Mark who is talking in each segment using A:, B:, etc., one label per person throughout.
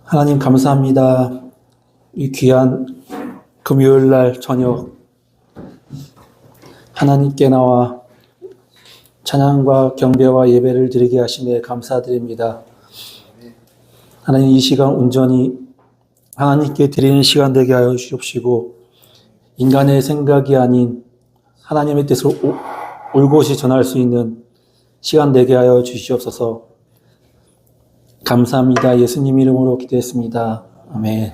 A: 하나님 감사합니다. 이 귀한 금요일 날 저녁 하나님께 나와 찬양과 경배와 예배를 드리게 하심에 감사드립니다. 하나님 이 시간 온전히 하나님께 드리는 시간 되게 하여 주시옵시고 인간의 생각이 아닌 하나님의 뜻을 올곧이 전할 수 있는 시간 되게 하여 주시옵소서. 감사합니다. 예수님 이름으로 기도했습니다. 아멘.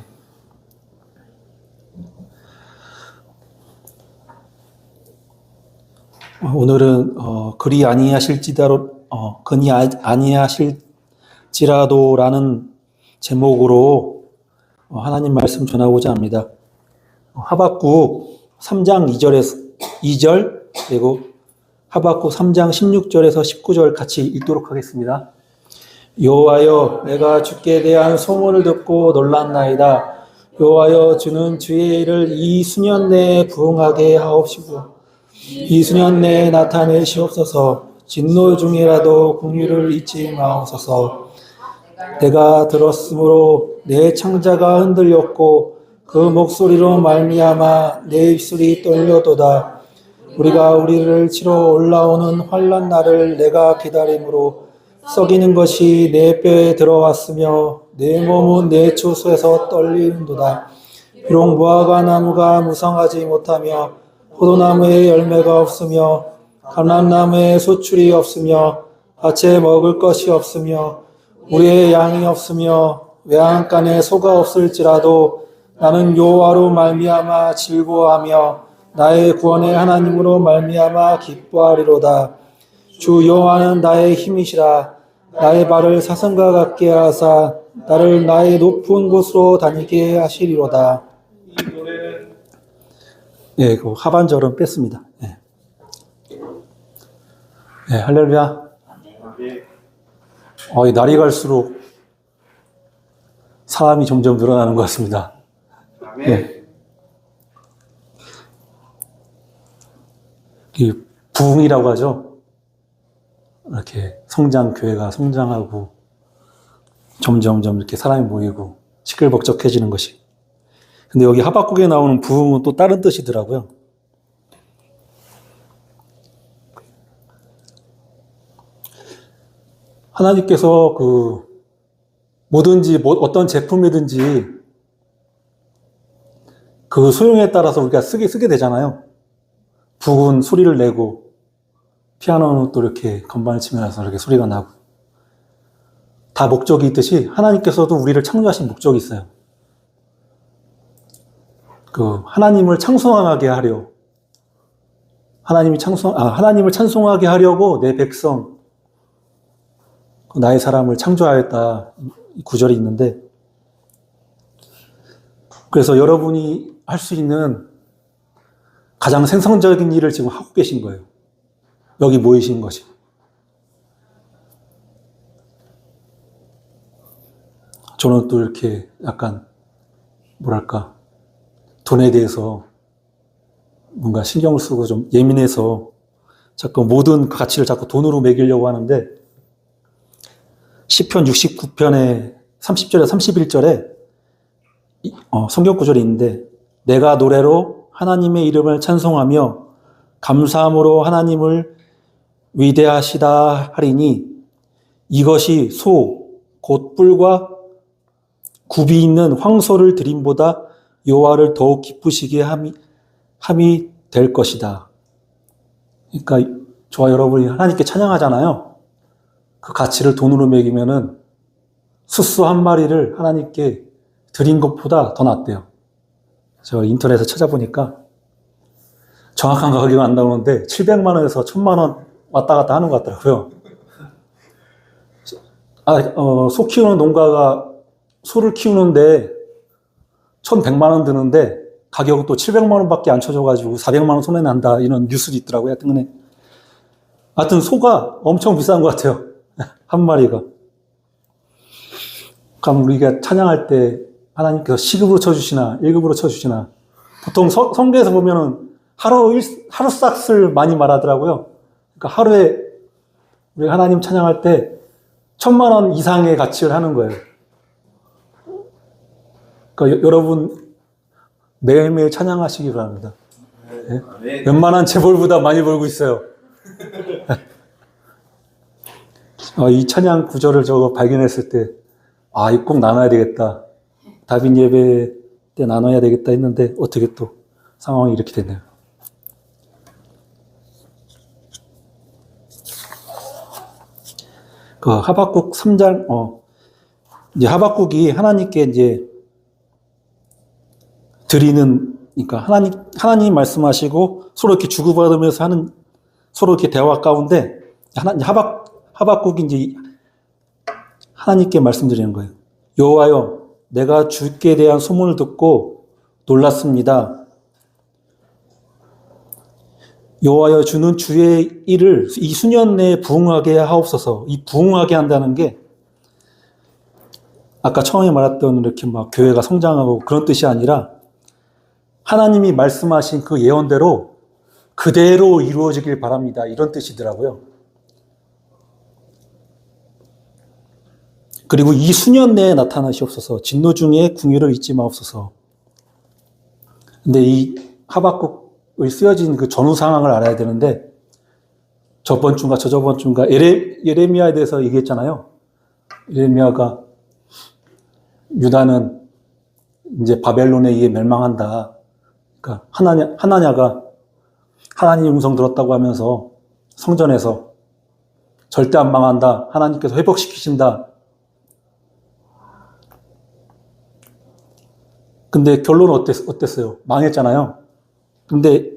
A: 오늘은 그리 아니하실지라도라는 제목으로 하나님 말씀 전하고자 합니다. 하박국 3장 2절 그리고 하박국 3장 16절에서 19절 같이 읽도록 하겠습니다. 여호와여, 내가 주께 대한 소문을 듣고 놀랐나이다. 여호와여, 주는 주의 일을 이 수년 내에 부응하게 하옵시고 이 수년 내에 나타내시옵소서. 진노 중이라도 긍휼을 잊지 마옵소서. 내가 들었으므로 내 창자가 흔들렸고 그 목소리로 말미암아 내 입술이 떨려도다. 우리를 치러 올라오는 환난 날을 내가 기다림으로 썩이는 것이 내 뼈에 들어왔으며 내 몸은 내 초소에서 떨리는도다. 비록 무화과 나무가 무성하지 못하며 포도나무에 열매가 없으며 감람나무에 소출이 없으며 밭에 먹을 것이 없으며 우리의 양이 없으며 외양간에 소가 없을지라도 나는 여호와로 말미암아 즐거워하며 나의 구원의 하나님으로 말미암아 기뻐하리로다. 주 여호와는 나의 힘이시라. 나의 발을 사슴과 같게 하사 나를 나의 높은 곳으로 다니게 하시리로다. 예, 그 하반절은 뺐습니다. 예. 예, 할렐루야. 이 날이 갈수록 사람이 점점 늘어나는 것 같습니다. 예. 이 부흥이라고 하죠. 이렇게 교회가 성장하고 점점점 이렇게 사람이 모이고 시끌벅적해지는 것이. 근데 여기 하박국에 나오는 부흥은 또 다른 뜻이더라고요. 하나님께서 뭐든지 어떤 제품이든지 그 소용에 따라서 우리가 쓰게 되잖아요. 북은 소리를 내고 피아노는 또 이렇게 건반을 치면서 이렇게 소리가 나고 다 목적이 있듯이 하나님께서도 우리를 창조하신 목적이 있어요. 하나님을 찬송하게 하려 하나님을 찬송하게 하려고 내 백성 나의 사람을 창조하였다 이 구절이 있는데 그래서 여러분이 할 수 있는 가장 생성적인 일을 지금 하고 계신 거예요. 여기 모이신 것이. 저는 또 이렇게 약간 돈에 대해서 뭔가 신경을 쓰고 좀 예민해서 자꾸 모든 가치를 자꾸 돈으로 매기려고 하는데 시편 69편의 30절에 31절에 성경 구절이 있는데 내가 노래로 하나님의 이름을 찬송하며 감사함으로 하나님을 위대하시다 하리니 이것이 곧 뿔과 굽이 있는 황소를 드림보다 여호와를 더욱 기쁘시게 함이 될 것이다. 그러니까 저와 여러분이 하나님께 찬양하잖아요. 그 가치를 돈으로 매기면은 수수 한 마리를 하나님께 드린 것보다 더 낫대요. 제가 인터넷에 찾아보니까 정확한 가격은 안 나오는데 700만 원에서 1000만 원 왔다 갔다 하는 것 같더라고요. 소 키우는 농가가 소를 키우는데 1100만 원 드는데 가격은 또 700만 원밖에 안 쳐줘가지고 400만 원 손해난다 이런 뉴스도 있더라고요. 하여튼 소가 엄청 비싼 것 같아요. 한 마리가. 그럼 우리가 찬양할 때 하나님께서 시급으로 쳐주시나 1급으로 쳐주시나 보통 성경에서 보면은 하루 싹을 많이 말하더라고요. 그러니까 하루에 우리 하나님 찬양할 때 1000만 원 이상의 가치를 하는 거예요. 그러니까 여러분 매일매일 찬양하시기 바랍니다. 네? 웬만한 재벌보다 많이 벌고 있어요. 이 찬양 구절을 저거 발견했을 때, 이거 꼭 나눠야 되겠다. 다빈 예배 때 나눠야 되겠다 했는데, 어떻게 또 상황이 이렇게 됐네요. 그 하박국 3장, 이제 하박국이 하나님께 이제 드리는, 그러니까 하나님 말씀하시고 서로 이렇게 주고받으면서 하는 서로 이렇게 대화 가운데 하박국이 이제 하나님께 말씀드리는 거예요. 여호와여, 내가 주께 대한 소문을 듣고 놀랐습니다. 여호와여, 주는 주의 일을 이 수년 내에 부응하게 하옵소서. 이 부응하게 한다는 게 아까 처음에 말했던 이렇게 막 교회가 성장하고 그런 뜻이 아니라 하나님이 말씀하신 그 예언대로 그대로 이루어지길 바랍니다. 이런 뜻이더라고요. 그리고 이 수년 내에 나타나시옵소서. 진노 중에 궁유를 잊지 마옵소서. 근데 이 하박국의 쓰여진 그 전후 상황을 알아야 되는데 저번 주인가 저저번 주인가 예레미야에 대해서 얘기했잖아요. 예레미야가 유다는 이제 바벨론에 의해 멸망한다. 그러니까 하나냐가 하나님 음성 들었다고 하면서 성전에서 절대 안 망한다. 하나님께서 회복시키신다. 근데 결론은 어땠어요? 망했잖아요. 근데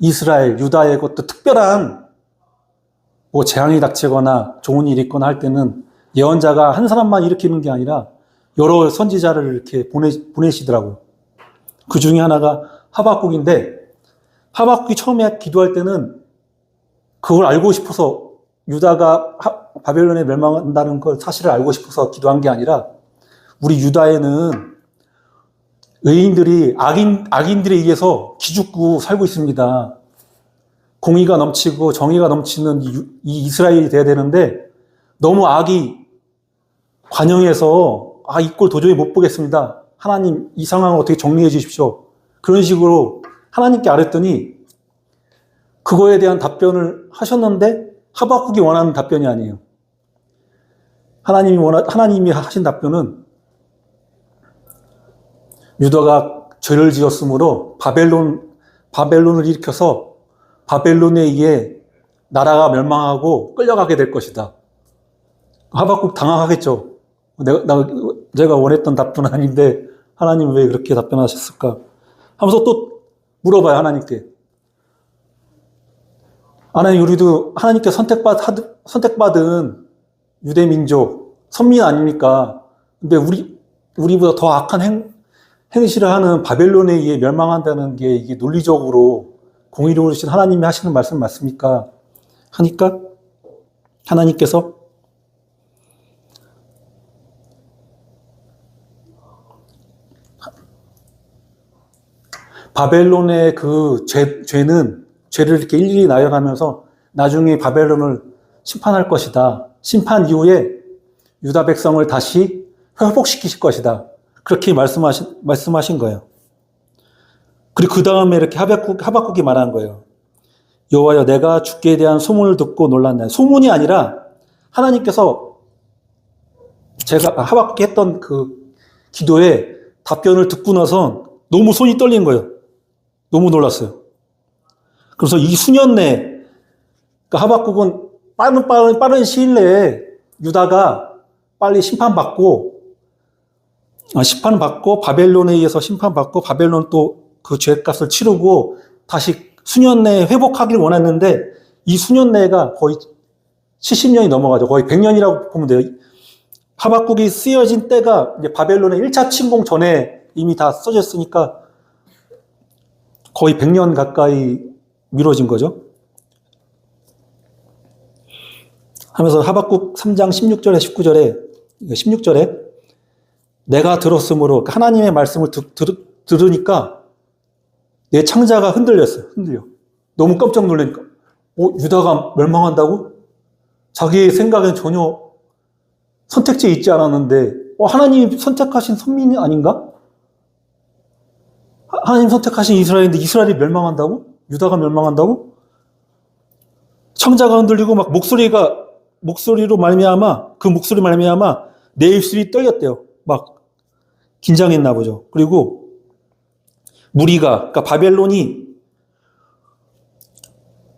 A: 이스라엘, 유다의 것도 특별한 뭐 재앙이 닥치거나 좋은 일이 있거나 할 때는 예언자가 한 사람만 일으키는 게 아니라 여러 선지자를 이렇게 보내시더라고요. 그 중에 하나가 하박국인데 하박국이 처음에 기도할 때는 그걸 알고 싶어서 유다가 바벨론에 멸망한다는 걸 사실을 알고 싶어서 기도한 게 아니라 우리 유다에는 의인들이 악인들에 의해서 기죽고 살고 있습니다. 공의가 넘치고 정의가 넘치는 이 이스라엘이 돼야 되는데 너무 악이 관영해서 이 꼴 도저히 못 보겠습니다. 하나님 이 상황을 어떻게 정리해 주십시오. 그런 식으로 하나님께 아랬더니 그거에 대한 답변을 하셨는데 하박국이 원하는 답변이 아니에요. 하나님이 하신 답변은 유다가 죄를 지었으므로 바벨론을 일으켜서 바벨론에 의해 나라가 멸망하고 끌려가게 될 것이다. 하박국 당황하겠죠. 제가 원했던 답변은 아닌데 하나님 왜 그렇게 답변하셨을까? 하면서 또 물어봐요, 하나님께. 하나님, 우리도 하나님께 선택받은 유대민족, 선민 아닙니까? 근데 우리보다 더 악한 행실을 하는 바벨론에 의해 멸망한다는 게 이게 논리적으로 공의로우신 하나님이 하시는 말씀 맞습니까? 하니까 하나님께서 바벨론의 그 죄를 이렇게 일일이 나열하면서 나중에 바벨론을 심판할 것이다. 심판 이후에 유다 백성을 다시 회복시키실 것이다. 그렇게 말씀하신 거예요. 그리고 그 다음에 이렇게 하박국이 말한 거예요. 여호와여, 내가 주께 대한 소문을 듣고 놀랐네. 소문이 아니라 하나님께서 제가 하박국이 했던 그 기도에 답변을 듣고 나서 너무 손이 떨린 거예요. 너무 놀랐어요. 그래서 이 수년 내에 그러니까 하박국은 빠른 시일 내에 유다가 빨리 심판받고 바벨론에 의해서 심판받고 바벨론 또 그 죄값을 치르고 다시 수년 내에 회복하길 원했는데 이 수년 내가 거의 70년이 넘어가죠. 거의 100년이라고 보면 돼요. 하박국이 쓰여진 때가 이제 바벨론의 1차 침공 전에 이미 다 써졌으니까 거의 100년 가까이 미뤄진 거죠. 하면서 하박국 3장 16절에 내가 들었으므로 하나님의 말씀을 들으니까 내 창자가 흔들려. 너무 깜짝 놀라니까. 유다가 멸망한다고? 자기의 생각엔 전혀 선택지에 있지 않았는데 하나님이 선택하신 선민이 아닌가? 하나님 선택하신 이스라엘인데 이스라엘이 멸망한다고? 유다가 멸망한다고? 청자가 흔들리고 막 목소리로 말미암아 그 목소리 말미암아 내 입술이 떨렸대요. 막 긴장했나 보죠. 그리고 그러니까 바벨론이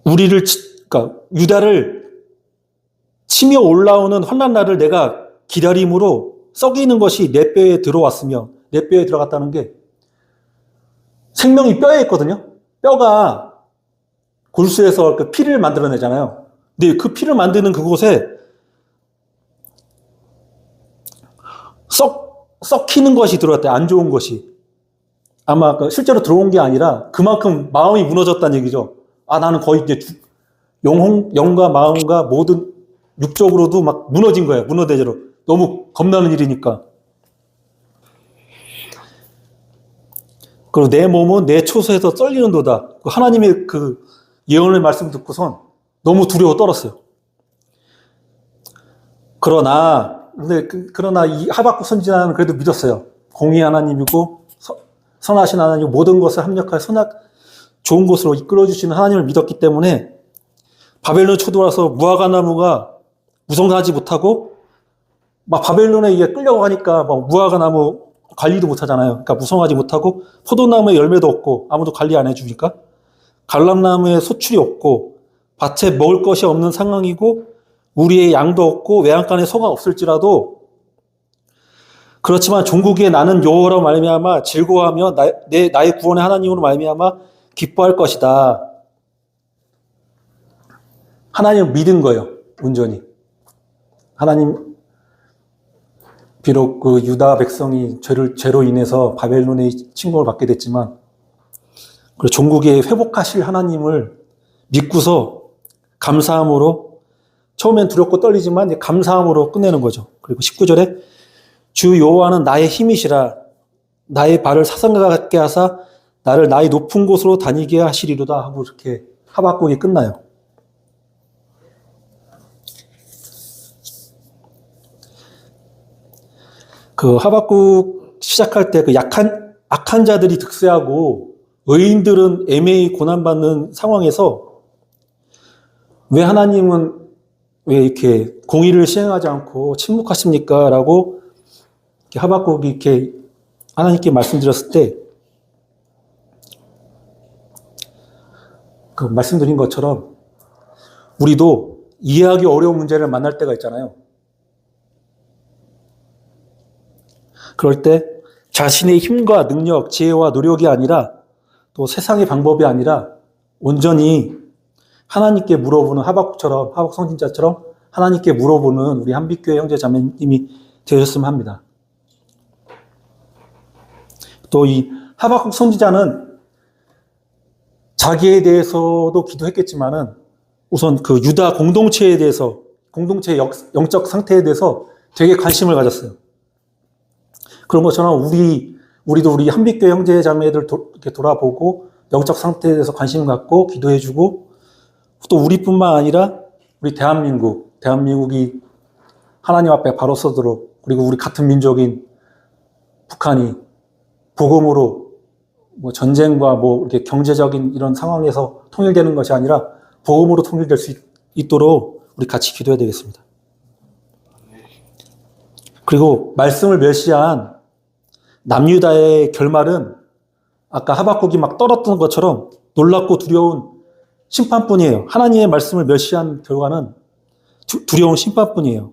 A: 그러니까 유다를 치며 올라오는 환난 날을 내가 기다림으로 썩이는 것이 내 뼈에 들어왔으며, 내 뼈에 들어갔다는 게 생명이 뼈에 있거든요. 뼈가 골수에서 그 피를 만들어내잖아요. 근데 그 피를 만드는 그곳에 썩히는 것이 들어왔대. 안 좋은 것이. 아마 실제로 들어온 게 아니라 그만큼 마음이 무너졌다는 얘기죠. 나는 거의 이제 영과 마음과 모든 육적으로도 막 무너진 거예요. 무너대제로. 너무 겁나는 일이니까. 그리고 내 몸은 내 초소에서 썰리는도다. 하나님의 그 예언의 말씀 듣고선 너무 두려워 떨었어요. 그러나 이 하박국 선지자는 그래도 믿었어요. 공의 하나님이고 선하신 하나님이고 모든 것을 합력하여 좋은 곳으로 이끌어주시는 하나님을 믿었기 때문에 바벨론 초도라서 무화과 나무가 무성하지 못하고 막 바벨론에 이게 끌려가니까 막 무화과 나무 관리도 못하잖아요. 그러니까 무성하지 못하고 포도나무에 열매도 없고 아무도 관리 안 해주니까 갈람나무에 소출이 없고 밭에 먹을 것이 없는 상황이고 우리의 양도 없고 외양간에 소가 없을지라도 그렇지만 종국에 나는 여호와로 말미암아 즐거워하며 나의 구원의 하나님으로 말미암아 기뻐할 것이다. 하나님을 믿은 거예요. 온전히. 하나님 비록 그 유다 백성이 죄로 인해서 바벨론의 침공을 받게 됐지만 그리고 종국에 회복하실 하나님을 믿고서 감사함으로 처음엔 두렵고 떨리지만 감사함으로 끝내는 거죠. 그리고 19절에 주 여호와는 나의 힘이시라 나의 발을 사상과 같게 하사 나를 나의 높은 곳으로 다니게 하시리로다 하고 이렇게 하박국이 끝나요. 그 하박국 시작할 때 그 악한 자들이 득세하고 의인들은 애매히 고난받는 상황에서 왜 하나님은 왜 이렇게 공의를 시행하지 않고 침묵하십니까? 라고 하박국이 이렇게 하나님께 말씀드렸을 때 그 말씀드린 것처럼 우리도 이해하기 어려운 문제를 만날 때가 있잖아요. 그럴 때 자신의 힘과 능력, 지혜와 노력이 아니라 또 세상의 방법이 아니라 온전히 하나님께 물어보는 하박국처럼, 하박국 선지자처럼 하나님께 물어보는 우리 한빛교회 형제 자매님이 되셨으면 합니다. 또 이 하박국 선지자는 자기에 대해서도 기도했겠지만은 우선 그 유다 공동체에 대해서, 공동체의 영적 상태에 대해서 되게 관심을 가졌어요. 그런 것처럼 우리도 우리 한빛교회 형제 자매들 이렇게 돌아보고 영적 상태에 대해서 관심 갖고 기도해주고 또 우리뿐만 아니라 우리 대한민국이 하나님 앞에 바로 서도록 그리고 우리 같은 민족인 북한이 복음으로 뭐 전쟁과 뭐 이렇게 경제적인 이런 상황에서 통일되는 것이 아니라 복음으로 통일될 수 있도록 우리 같이 기도해야 되겠습니다. 그리고 말씀을 멸시한 남유다의 결말은 아까 하박국이 막 떨었던 것처럼 놀랍고 두려운 심판뿐이에요. 하나님의 말씀을 멸시한 결과는 두려운 심판뿐이에요.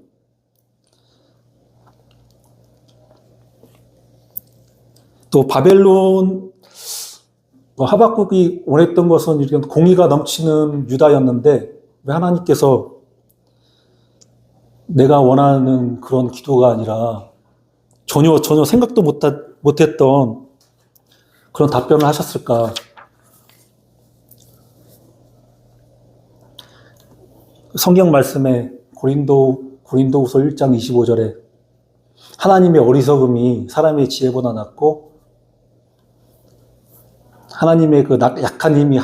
A: 또 바벨론 하박국이 원했던 것은 이런 공의가 넘치는 유다였는데 왜 하나님께서 내가 원하는 그런 기도가 아니라 전혀 생각도 못했던 그런 답변을 하셨을까? 성경 말씀에 고린도후서 1장 25절에 하나님의 어리석음이 사람의 지혜보다 낫고 하나님의 그 약한 힘이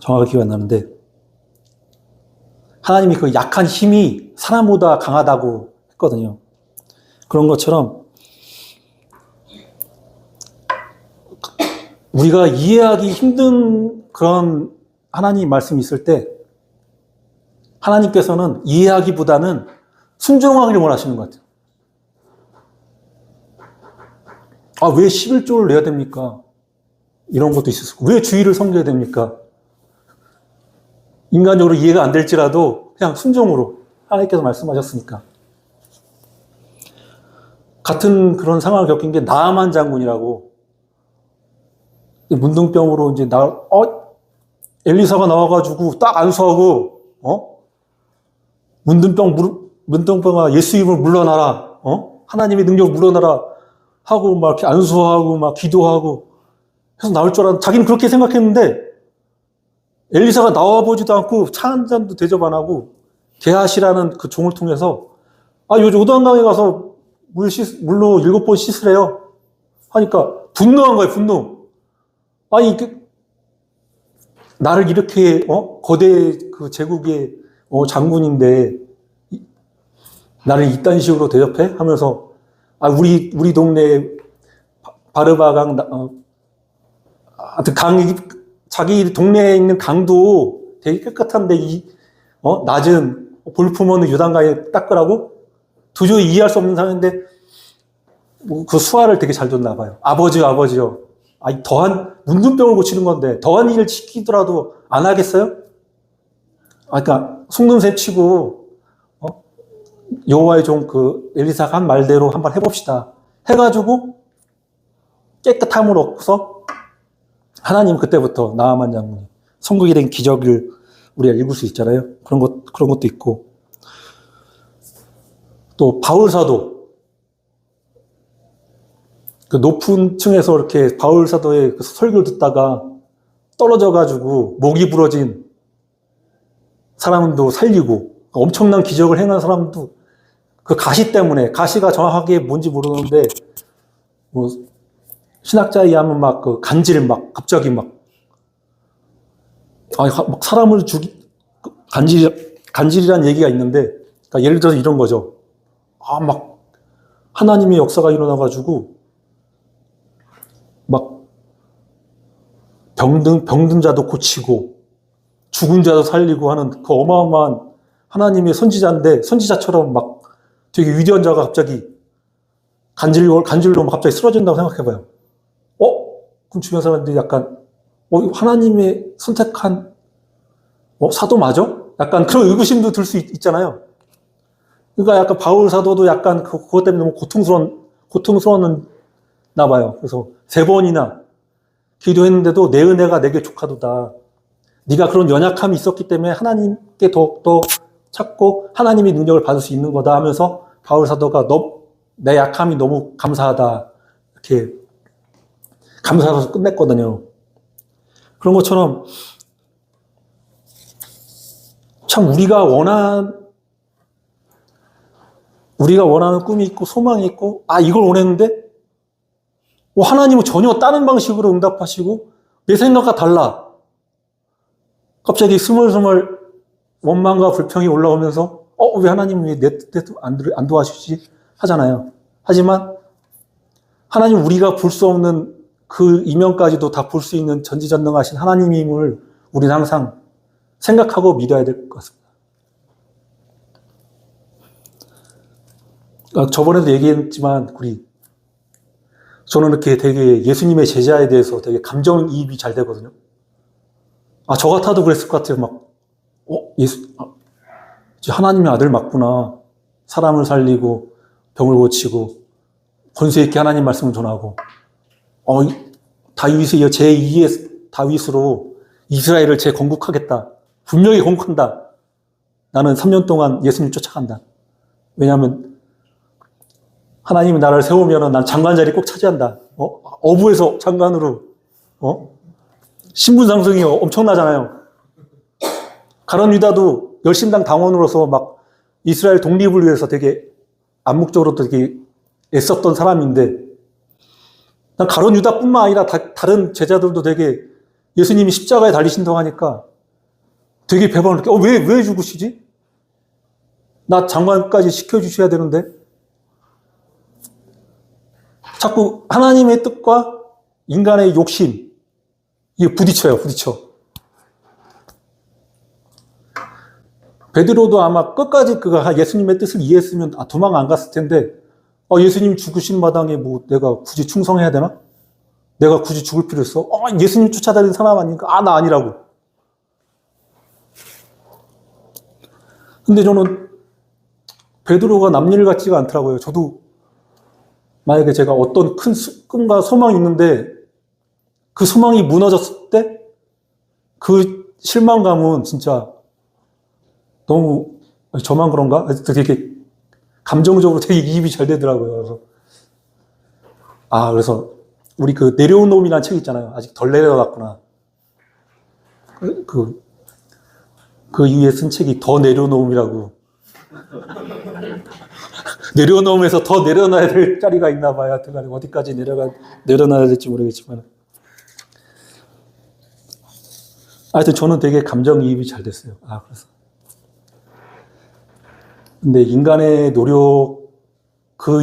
A: 정확하게 기억이 안 나는데 하나님이 그 약한 힘이 사람보다 강하다고 했거든요. 그런 것처럼 우리가 이해하기 힘든 그런 하나님 말씀이 있을 때 하나님께서는 이해하기보다는 순종하기를 원하시는 것 같아요. 아, 왜 11조를 내야 됩니까? 이런 것도 있을 수 있고, 왜 주일을 섬겨야 됩니까? 인간적으로 이해가 안 될지라도 그냥 순종으로 하나님께서 말씀하셨으니까. 같은 그런 상황을 겪은 게 나아만 장군이라고, 문둥병으로 이제 엘리사가 나와가지고 딱 안수하고, 문둥병아 예수 이름으로 물러나라, 하나님의 능력을 물러나라 하고 막 이렇게 안수하고 막 기도하고 해서 나올 줄 알았는데 자기는 그렇게 생각했는데 엘리사가 나와보지도 않고 차 한 잔도 대접 안 하고 게하시라는 그 종을 통해서 요즘 요단강에 가서 물로 7번 씻으래요 하니까 분노한 거예요. 분노. 아니 나를 이렇게 거대 그 제국의 장군인데 나를 이딴 식으로 대접해? 하면서 우리 동네 바르바강 강이 자기 동네에 있는 강도 되게 깨끗한데 낮은 볼품없는 요단강에 닦으라고 도저히 이해할 수 없는 상황인데 그 수화를 되게 잘 줬나 봐요. 아버지요. 더한 문둥병을 고치는 건데 더한 일을 시키더라도 안 하겠어요? 그러니까 속눈새 치고 여호와의 종 그 엘리사가 한 말대로 한번 해봅시다. 해가지고 깨끗함을 얻고서 하나님 그때부터 나아만 장군이 성국이 된 기적을 우리가 읽을 수 있잖아요. 그런 것도 있고 또 바울 사도 그 높은 층에서 이렇게 바울 사도의 그 설교를 듣다가 떨어져가지고 목이 부러진 사람도 살리고 엄청난 기적을 행한 사람도 그 가시 때문에 가시가 정확하게 뭔지 모르는데 뭐 신학자에 의하면 막 그 간질 막 갑자기 막 사람을 간질이라는 얘기가 있는데 그러니까 예를 들어서 이런 거죠. 막 하나님의 역사가 일어나가지고 막 병든 자도 고치고 죽은 자도 살리고 하는 그 어마어마한 하나님의 선지자인데 선지자처럼 막 되게 위대한 자가 갑자기 간질로 막 갑자기 쓰러진다고 생각해봐요. 그럼 주변 사람들이 약간 하나님의 선택한 사도 맞아? 약간 그런 의구심도 들 수 있잖아요. 그러니까 약간 바울 사도도 약간 그것 때문에 너무 고통스러웠나 봐요. 그래서 3번이나 기도했는데도 내 은혜가 내게 족하도다. 네가 그런 연약함이 있었기 때문에 하나님께 더욱더 찾고 하나님의 능력을 받을 수 있는 거다 하면서 바울 사도가 내 약함이 너무 감사하다 이렇게 감사해서 끝냈거든요. 그런 것처럼 참 우리가 원하는 꿈이 있고 소망이 있고 이걸 원했는데 하나님은 전혀 다른 방식으로 응답하시고 내 생각과 달라. 갑자기 스멀스멀 원망과 불평이 올라오면서 왜 하나님은 왜 내 뜻대로 안 도와주시지? 하잖아요. 하지만 하나님 우리가 볼 수 없는 그 이면까지도 다 볼 수 있는 전지전능하신 하나님임을 우리는 항상 생각하고 믿어야 될 것 같습니다. 저번에도 얘기했지만 저는 이렇게 되게 예수님의 제자에 대해서 되게 감정이입이 잘 되거든요. 저 같아도 그랬을 것 같아요. 막 하나님의 아들 맞구나. 사람을 살리고 병을 고치고 권세 있게 하나님 말씀을 전하고 다윗의 제2의 다윗으로 이스라엘을 재건국하겠다. 분명히 건국한다. 나는 3년 동안 예수님 쫓아간다. 왜냐하면 하나님이 나를 세우면 난 장관 자리 꼭 차지한다. 어부에서 장관으로 신분 상승이 엄청나잖아요. 가룟 유다도 열심당 당원으로서 막 이스라엘 독립을 위해서 되게 암묵적으로 되게 애썼던 사람인데 난 가룟 유다뿐만 아니라 다른 제자들도 되게 예수님이 십자가에 달리신다고 하니까 되게 배반을 느껴. 왜 죽으시지? 나 장관까지 시켜주셔야 되는데 자꾸 하나님의 뜻과 인간의 욕심 이게 부딪혀. 베드로도 아마 끝까지 그가 예수님의 뜻을 이해했으면 도망 안 갔을 텐데 예수님 죽으신 마당에 뭐 내가 굳이 충성해야 되나? 내가 굳이 죽을 필요 있어? 예수님 쫓아다니는 사람 아닌가? 나 아니라고. 근데 저는 베드로가 남일 같지가 않더라고요. 저도 만약에 제가 어떤 큰 꿈과 소망이 있는데 그 소망이 무너졌을 때 그 실망감은 진짜 너무 저만 그런가? 되게 감정적으로 되게 이입이 잘 되더라고요. 그래서 우리 그 내려온 놈이라는 책 있잖아요. 아직 덜 내려갔구나. 그 이후에 쓴 책이 더 내려놓음이라고. 내려놓으면서 더 내려놔야 될 자리가 있나 봐요. 하여튼 어디까지 내려놔야 될지 모르겠지만. 하여튼 저는 되게 감정이입이 잘 됐어요. 그래서. 근데 인간의 노력, 그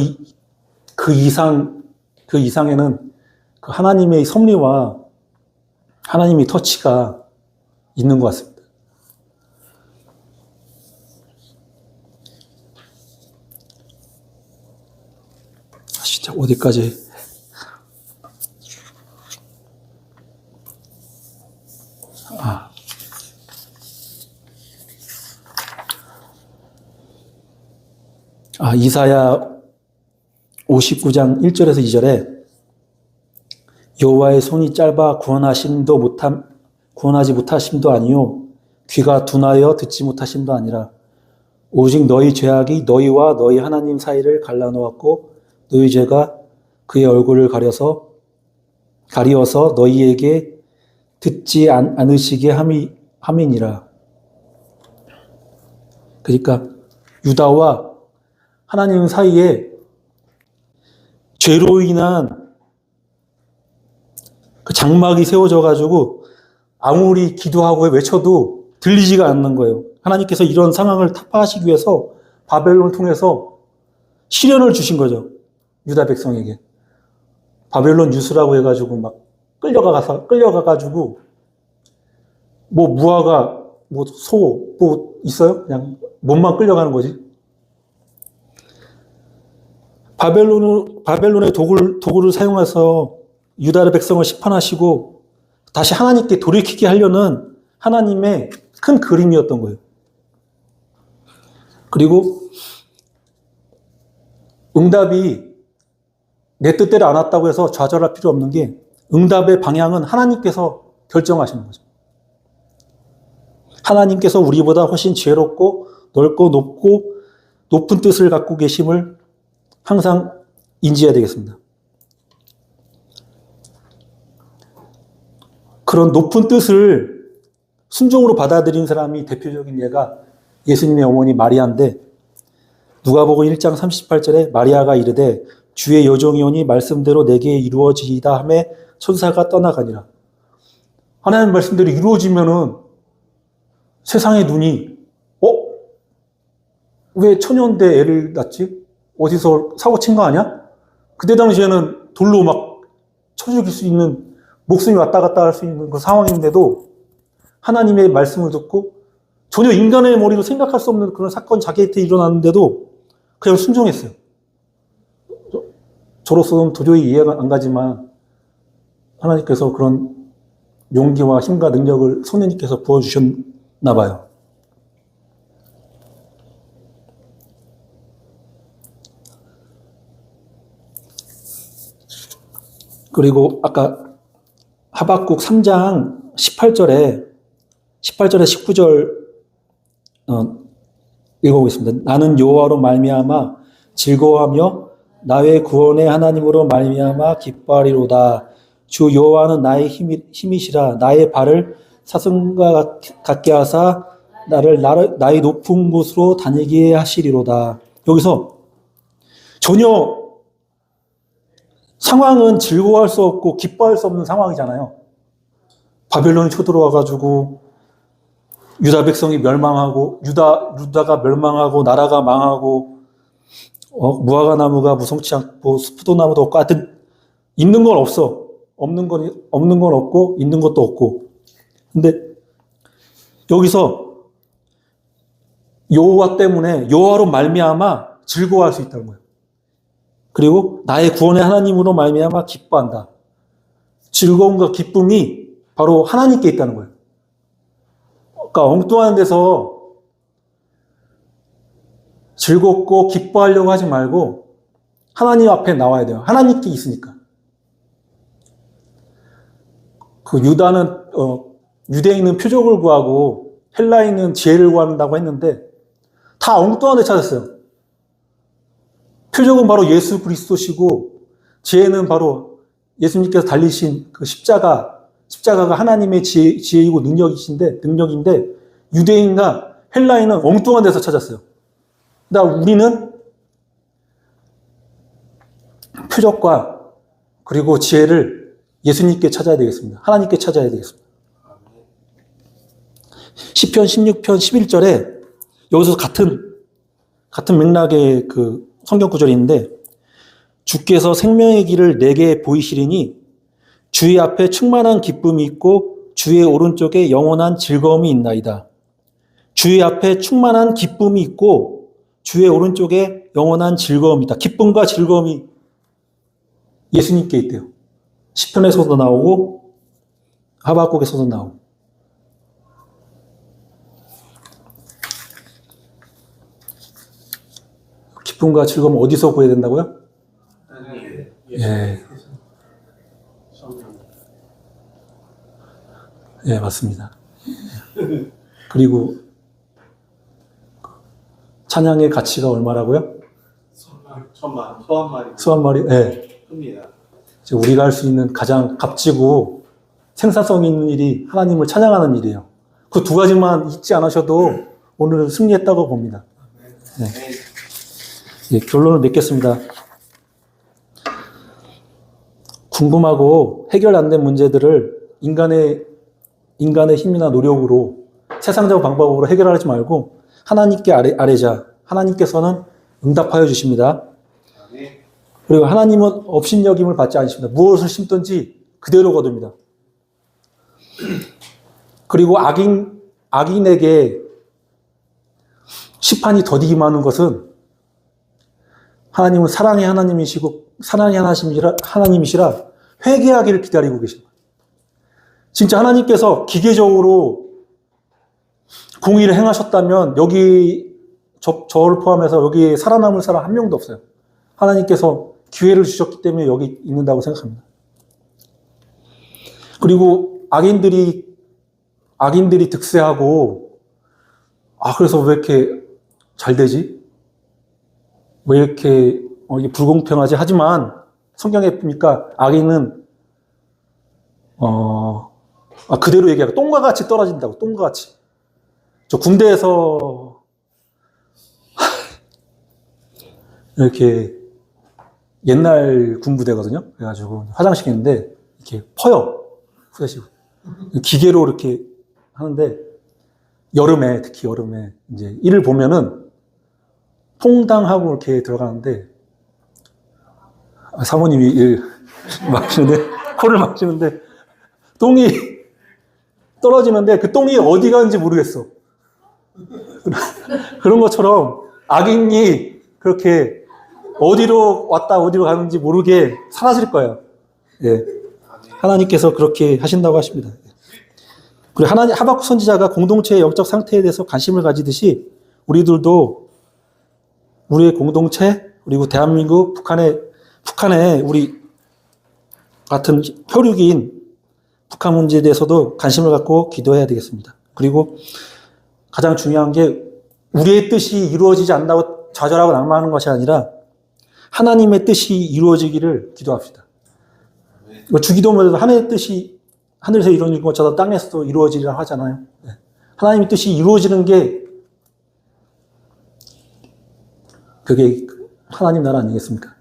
A: 이상에는 그 하나님의 섭리와 하나님의 터치가 있는 것 같습니다. 진짜 어디까지. 이사야 59장 1절에서 2절에 여호와의 손이 짧아 구원하지 못하심도 아니요 귀가 둔하여 듣지 못하심도 아니라 오직 너희 죄악이 너희와 너희 하나님 사이를 갈라놓았고 너희 죄가 그의 얼굴을 가리어서 너희에게 듣지 않으시게 함이니라. 그러니까 유다와 하나님 사이에 죄로 인한 그 장막이 세워져 가지고 아무리 기도하고 외쳐도 들리지가 않는 거예요. 하나님께서 이런 상황을 타파하시기 위해서 바벨론을 통해서 시련을 주신 거죠. 유다 백성에게. 바벨론 유수라고 해가지고 막 끌려가가지고 뭐 무화과, 뭐 소, 뭐 있어요? 그냥 몸만 끌려가는 거지. 바벨론의 도구를 사용해서 유다의 백성을 심판하시고 다시 하나님께 돌이키게 하려는 하나님의 큰 그림이었던 거예요. 그리고 응답이 내 뜻대로 안 왔다고 해서 좌절할 필요 없는 게 응답의 방향은 하나님께서 결정하시는 거죠. 하나님께서 우리보다 훨씬 지혜롭고 넓고 높은 뜻을 갖고 계심을 항상 인지해야 되겠습니다. 그런 높은 뜻을 순종으로 받아들인 사람이 대표적인 예가 예수님의 어머니 마리아인데 누가복음 1장 38절에 마리아가 이르되 주의 여종이오니 말씀대로 내게 이루어지이다 하매 천사가 떠나가니라. 하나님 말씀대로 이루어지면은 세상의 눈이 왜 처녀인데 애를 낳지? 어디서 사고 친 거 아니야? 그때 당시에는 돌로 막 쳐 죽일 수 있는 목숨이 왔다 갔다 할 수 있는 그 상황인데도 하나님의 말씀을 듣고 전혀 인간의 머리로 생각할 수 없는 그런 사건 자기한테 일어났는데도 그냥 순종했어요. 저로서는 도저히 이해가 안 가지만 하나님께서 그런 용기와 힘과 능력을 성령님께서 부어주셨나 봐요. 그리고 아까 하박국 3장 18절에 19절 읽어보겠습니다. 나는 여호와로 말미암아 즐거워하며 나의 구원의 하나님으로 말미암아 기뻐하리로다. 주 여호와는 나의 힘이시라. 나의 발을 사슴과 같게 하사 나를 나의 높은 곳으로 다니게 하시리로다. 여기서 전혀 상황은 즐거워할 수 없고 기뻐할 수 없는 상황이잖아요. 바벨론이 쳐들어와가지고 유다 백성이 멸망하고 유다가 멸망하고 나라가 망하고 무화과 나무가 무성치 않고 포도나무도 없고 하여튼 있는 건 없어. 없는 건 없고 있는 것도 없고. 근데 여기서 여호와 때문에 여호와로 말미암아 즐거워할 수 있다는 거예요. 그리고 나의 구원의 하나님으로 말미암아 기뻐한다. 즐거움과 기쁨이 바로 하나님께 있다는 거예요. 그러니까 엉뚱한 데서 즐겁고 기뻐하려고 하지 말고 하나님 앞에 나와야 돼요. 하나님께 있으니까. 그 유대인은 표적을 구하고 헬라인은 지혜를 구한다고 했는데 다 엉뚱한 데 찾았어요. 표적은 바로 예수 그리스도시고 지혜는 바로 예수님께서 달리신 그 십자가가 하나님의 지혜이고 능력인데 유대인과 헬라인은 엉뚱한 데서 찾았어요. 그러니까 우리는 표적과 그리고 지혜를 예수님께 찾아야 되겠습니다. 하나님께 찾아야 되겠습니다. 시편 16편 11절에 여기서 같은 맥락의 그 성경 구절이 있는데 주께서 생명의 길을 내게 보이시리니 주의 앞에 충만한 기쁨이 있고 주의 오른쪽에 영원한 즐거움이 있나이다. 주의 앞에 충만한 기쁨이 있고 주의 오른쪽에 영원한 즐거움이 있다. 기쁨과 즐거움이 예수님께 있대요. 시편에서도 나오고 하박국에서도 나오고. 기쁨과 즐거움 어디서 구해야 된다고요? 예. 예, 맞습니다. 그리고 찬양의 가치가 얼마라고요? 수한 마리. 예. 우리가 할 수 있는 가장 값지고 생산성 있는 일이 하나님을 찬양하는 일이에요. 그 두 가지만 잊지 않으셔도 오늘은 승리했다고 봅니다. 예. 예, 결론을 맺겠습니다. 궁금하고 해결 안 된 문제들을 인간의 힘이나 노력으로 세상적 방법으로 해결하지 말고 하나님께 아뢰자. 하나님께서는 응답하여 주십니다. 그리고 하나님은 업신여김을 받지 않으십니다. 무엇을 심든지 그대로 거둡니다. 그리고 악인에게 시판이 더디게 하는 것은 하나님은 사랑의 하나님이시라 회개하기를 기다리고 계십니다. 진짜 하나님께서 기계적으로 공의를 행하셨다면 여기 저를 포함해서 여기 살아남을 사람 한 명도 없어요. 하나님께서 기회를 주셨기 때문에 여기 있는다고 생각합니다. 그리고 악인들이 득세하고 그래서 왜 이렇게 잘 되지? 왜 이렇게 이게 불공평하지? 하지만 성경에 보니까 악인은 그대로 얘기하고 똥과 같이 떨어진다고. 똥과 같이. 저 군대에서 이렇게 옛날 군부대거든요. 그래가지고 화장실에 있는데 이렇게 퍼요. 후레쉬로. 기계로 이렇게 하는데 특히 여름에 이제 이를 보면은 퐁당하고 이렇게 들어가는데 사모님이 일 마시는데 코를 마시는데 똥이 떨어지는데 그 똥이 어디 가는지 모르겠어. 그런 것처럼 악인이 그렇게 어디로 왔다 어디로 가는지 모르게 사라질 거예요. 예. 하나님께서 그렇게 하신다고 하십니다. 그리고 하박국 선지자가 공동체의 영적 상태에 대해서 관심을 가지듯이 우리들도 우리의 공동체 그리고 대한민국 북한의 우리 같은 혈육인 북한 문제에 대해서도 관심을 갖고 기도해야 되겠습니다. 그리고 가장 중요한 게 우리의 뜻이 이루어지지 않는다고 좌절하고 낙마하는 것이 아니라 하나님의 뜻이 이루어지기를 기도합시다. 주기도문에도 하나님의 뜻이 하늘에서 이루어지는 것처럼 땅에서도 이루어지리라 하잖아요. 하나님의 뜻이 이루어지는 게 그게 하나님 나라 아니겠습니까?